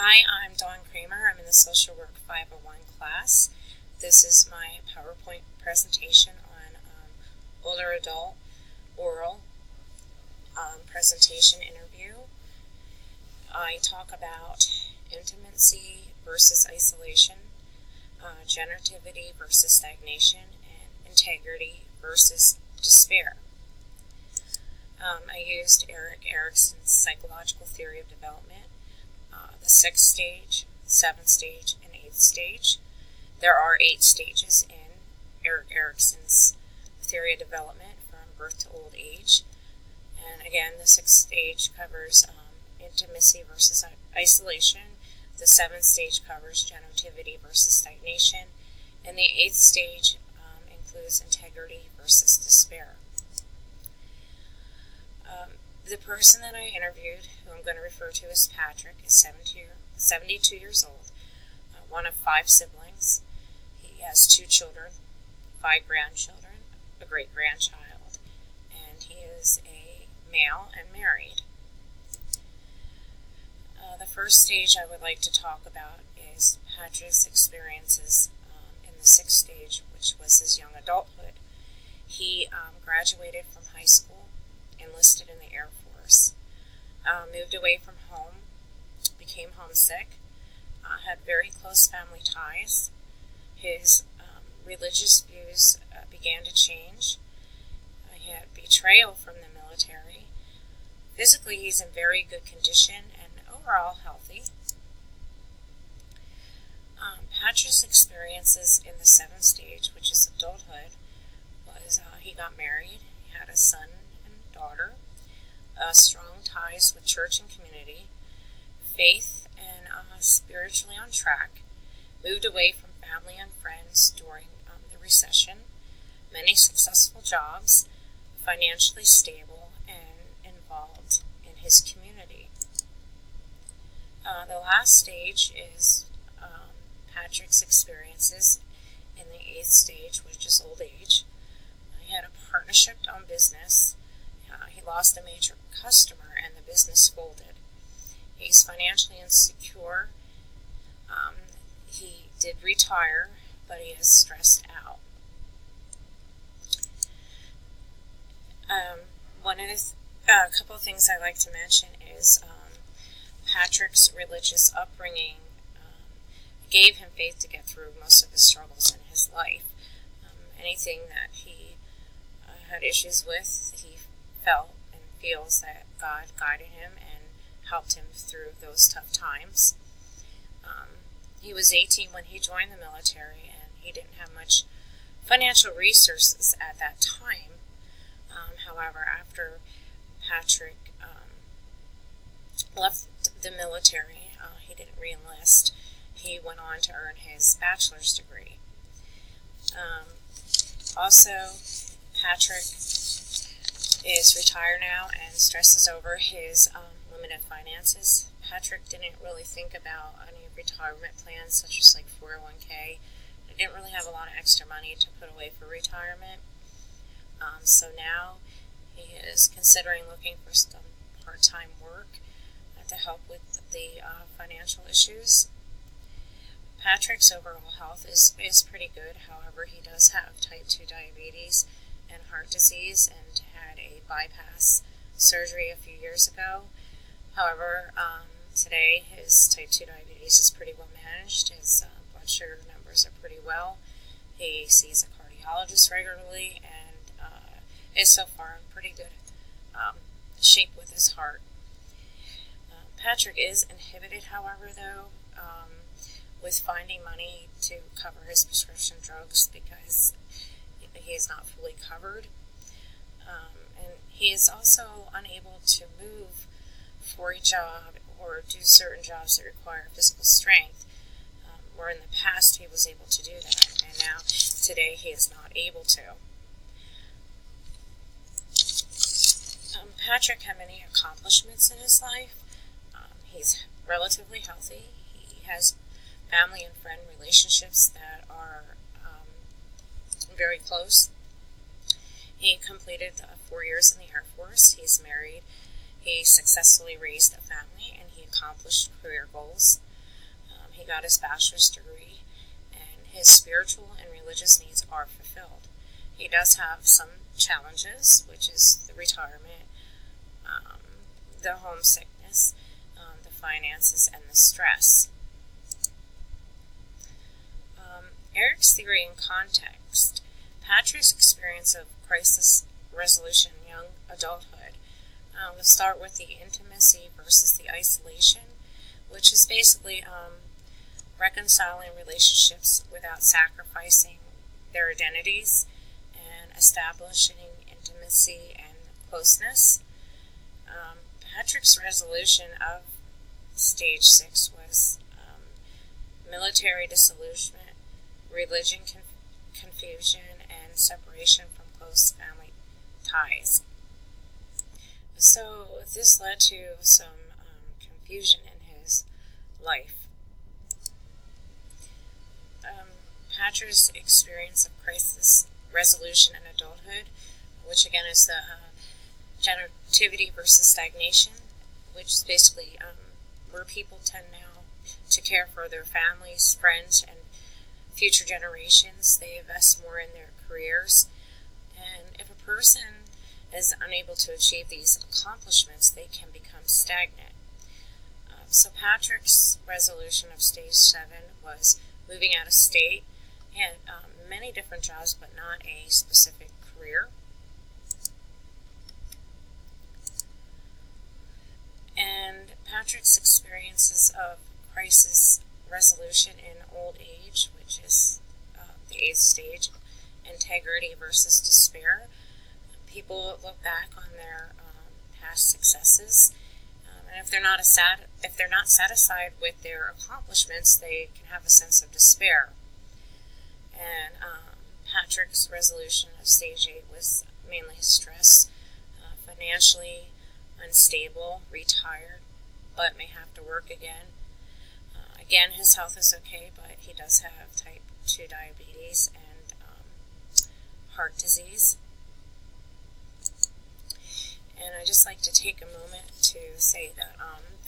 Hi, I'm Dawn Kramer. I'm in the Social Work 501 class. This is my PowerPoint presentation on older adult oral presentation interview. I talk about intimacy versus isolation, generativity versus stagnation, and integrity versus despair. I used Erik Erikson's psychological theory of development, the 6th stage, 7th stage, and 8th stage. There are 8 stages in Erik Erikson's theory of development from birth to old age. And again, the 6th stage covers intimacy versus isolation. The 7th stage covers generativity versus stagnation. And the 8th stage includes integrity versus despair. The person that I interviewed, who I'm going to refer to as Patrick, is 72 years old, one of 5 siblings. He has 2 children, 5 grandchildren, a great-grandchild, and he is a male and married. The first stage I would like to talk about is Patrick's experiences in the 6th stage, which was his young adulthood. He graduated from high school, enlisted in the Air Force, moved away from home, became homesick, had very close family ties. His religious views began to change. He had betrayal from the military. Physically, he's in very good condition and overall healthy. Patrick's experiences in the 7th stage, which is adulthood, was he got married, he had a son and daughter, strong ties with church and community, faith and spiritually on track, moved away from family and friends during the recession, many successful jobs, financially stable, and involved in his community. The last stage is Patrick's experiences in the 8th stage, which is old age. He had a partnership-owned business. He lost a major customer and the business folded. He's financially insecure. He did retire, but he is stressed out. A couple of things I'd like to mention is Patrick's religious upbringing gave him faith to get through most of his struggles in his life. Anything that he had issues with, he felt and feels that God guided him and helped him through those tough times. He was 18 when he joined the military, and he didn't have much financial resources at that time. However, after Patrick left the military, he didn't re-enlist. He went on to earn his bachelor's degree. Also, Patrick is retired now and stresses over his limited finances. Patrick didn't really think about any retirement plans, such as like 401k. He didn't really have a lot of extra money to put away for retirement. So now he is considering looking for some part-time work to help with the financial issues. Patrick's overall health is pretty good. However, he does have type 2 diabetes and heart disease and had a bypass surgery a few years ago. However, today his type 2 diabetes is pretty well managed. His blood sugar numbers are pretty well. He sees a cardiologist regularly and is so far in pretty good shape with his heart. Patrick is inhibited, however, though, with finding money to cover his prescription drugs because he is not fully covered. And he is also unable to move for a job or do certain jobs that require physical strength, where in the past he was able to do that, and now today he is not able to. Patrick had many accomplishments in his life. He's relatively healthy. He has family and friend relationships that are very close. He completed 4 years in the Air Force. He's married. He successfully raised a family, and he accomplished career goals. he got his bachelor's degree, and his spiritual and religious needs are fulfilled. He does have some challenges, which is the retirement, the homesickness, the finances, and the stress. Eric's theory and context. Patrick's experience of crisis resolution in young adulthood. We'll start with the intimacy versus the isolation, which is basically reconciling relationships without sacrificing their identities and establishing intimacy and closeness. Patrick's resolution of stage 6 was military disillusionment, religion confusion, and separation from close family ties. So this led to some confusion in his life. Patrick's experience of crisis resolution in adulthood, which again is the generativity versus stagnation, which is basically where people tend now to care for their families, friends, and future generations. They invest more in their careers, and if a person is unable to achieve these accomplishments, they can become stagnant. So Patrick's resolution of stage 7 was moving out of state. He had many different jobs, but not a specific career. And Patrick's experiences of crisis resolution in old age, which is the 8th stage, integrity versus despair. People look back on their past successes, and if they're not satisfied with their accomplishments, they can have a sense of despair. And Patrick's resolution of stage 8 was mainly stress, financially unstable, retired, but may have to work again. Again, his health is okay, but he does have type 2 diabetes and heart disease. And I'd just like to take a moment to say that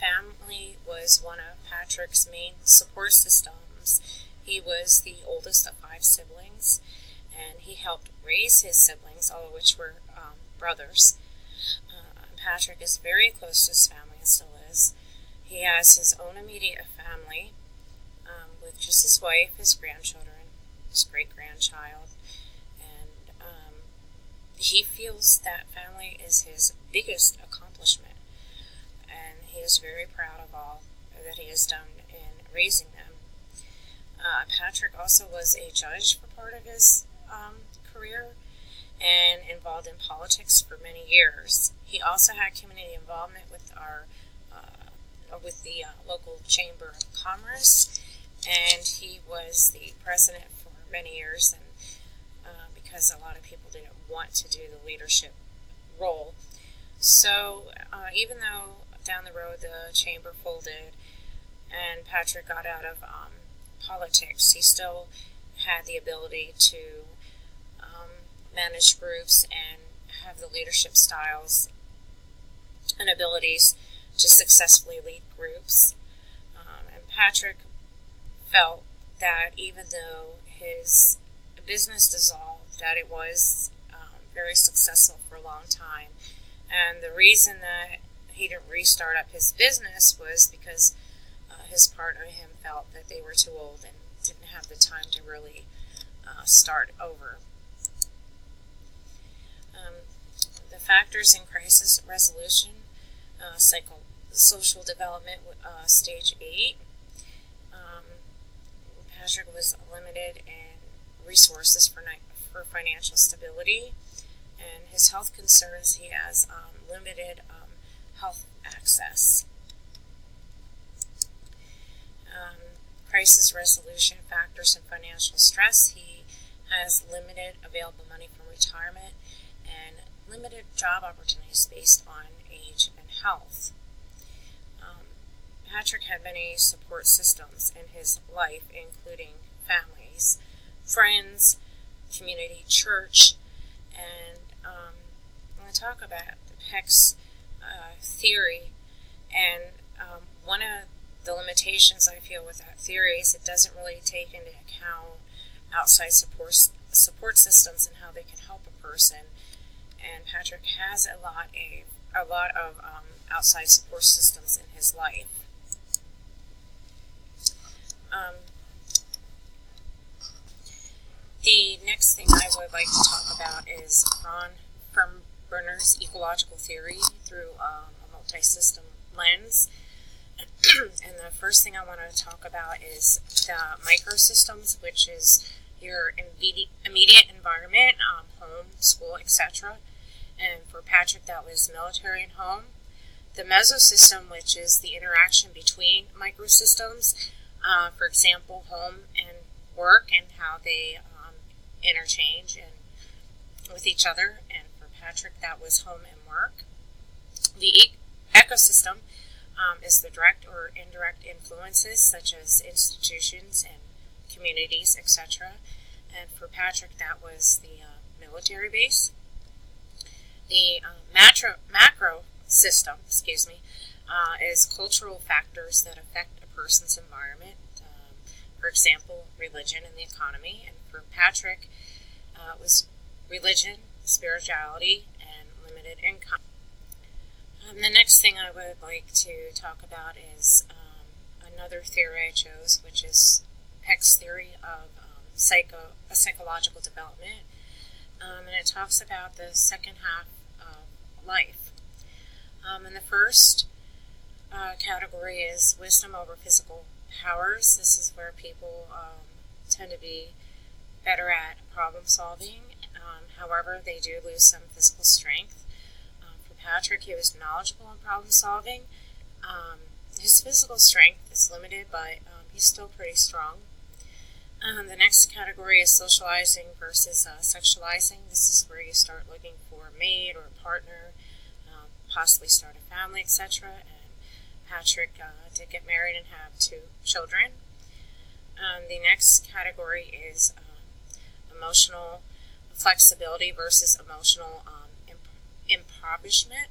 family was one of Patrick's main support systems. He was the oldest of 5 siblings, and he helped raise his siblings, all of which were brothers. Patrick is very close to his family and still is. He has his own immediate family, with just his wife, his grandchildren, his great-grandchild, and he feels that family is his biggest accomplishment, and he is very proud of all that he has done in raising them. Patrick also was a judge for part of his career and involved in politics for many years. He also had community involvement with the local Chamber of Commerce, and he was the president for many years, and because a lot of people didn't want to do the leadership role. So even though down the road the chamber folded and Patrick got out of politics, he still had the ability to manage groups and have the leadership styles and abilities to successfully lead groups. And Patrick felt that even though his business dissolved, that it was very successful for a long time. And the reason that he didn't restart up his business was because his partner and him felt that they were too old and didn't have the time to really start over. The factors in crisis resolution, social development, stage 8. Patrick was limited in resources for financial stability, and his health concerns, he has limited health access. Crisis resolution factors in financial stress, he has limited available money from retirement and limited job opportunities based on age and health. Patrick had many support systems in his life, including families, friends, community, church, and I'm going to talk about Peck's theory, and one of the limitations I feel with that theory is it doesn't really take into account outside support systems and how they can help a person. And Patrick has a lot of outside support systems in his life. The next thing I would like to talk about is Ron Fernberner's ecological theory through a multi-system lens. And the first thing I want to talk about is the microsystems, which is your immediate environment, home, school, etc. And for Patrick, that was military and home. The mesosystem, which is the interaction between microsystems, for example, home and work, and how they interchange and with each other. And for Patrick, that was home and work. The ecosystem is the direct or indirect influences, such as institutions and communities, etc. And for Patrick, that was the military base. The macro system, is cultural factors that affect a person's environment. For example, religion and the economy. And for Patrick, it was religion, spirituality, and limited income. The next thing I would like to talk about is another theory I chose, which is Peck's theory of psychological development. And it talks about the second half of life. And the first category is wisdom over physical powers. This is where people tend to be better at problem solving. However, they do lose some physical strength. For Patrick, he was knowledgeable in problem solving. His physical strength is limited, but he's still pretty strong. The next category is socializing versus sexualizing. This is where you start looking for a mate or a partner, possibly start a family, etc. And Patrick did get married and have 2 children. The next category is emotional flexibility versus emotional impoverishment,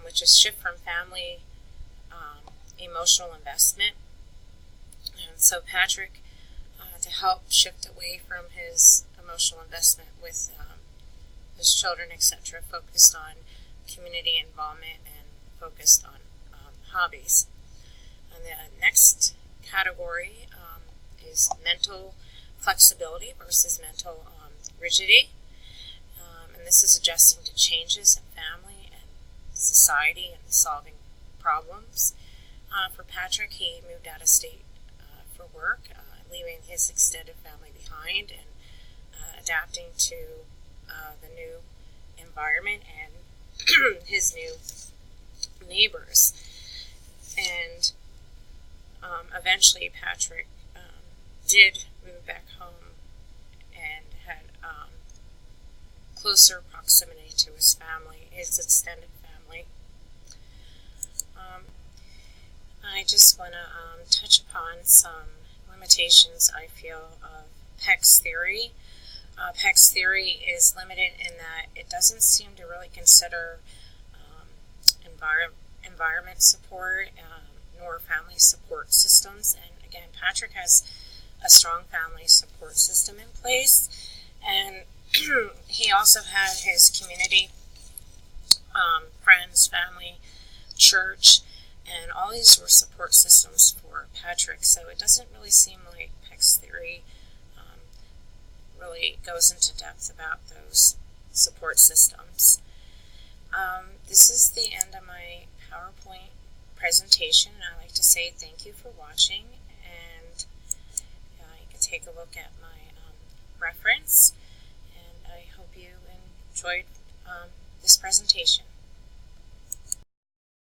which is shift from family emotional investment. And so Patrick, to help shift away from his emotional investment with his children, etc., focused on community involvement and focused on hobbies. And the next category is mental flexibility versus mental rigidity. And this is adjusting to changes in family and society and solving problems. For Patrick, he moved out of state for work, leaving his extended family behind and adapting to the new environment and his new neighbors. And eventually Patrick did move back home and had closer proximity to his family, his extended family. I just want to touch upon some limitations I feel of Peck's theory. Peck's theory is limited in that it doesn't seem to really consider environment support nor family support systems. And again, Patrick has a strong family support system in place, and he also had his community, friends, family, church, and all these were support systems for Patrick. So it doesn't really seem like Peck's theory really goes into depth about those support systems. This is the end of my PowerPoint presentation. I'd like to say thank you for watching, and you can take a look at my reference, and I hope you enjoyed this presentation.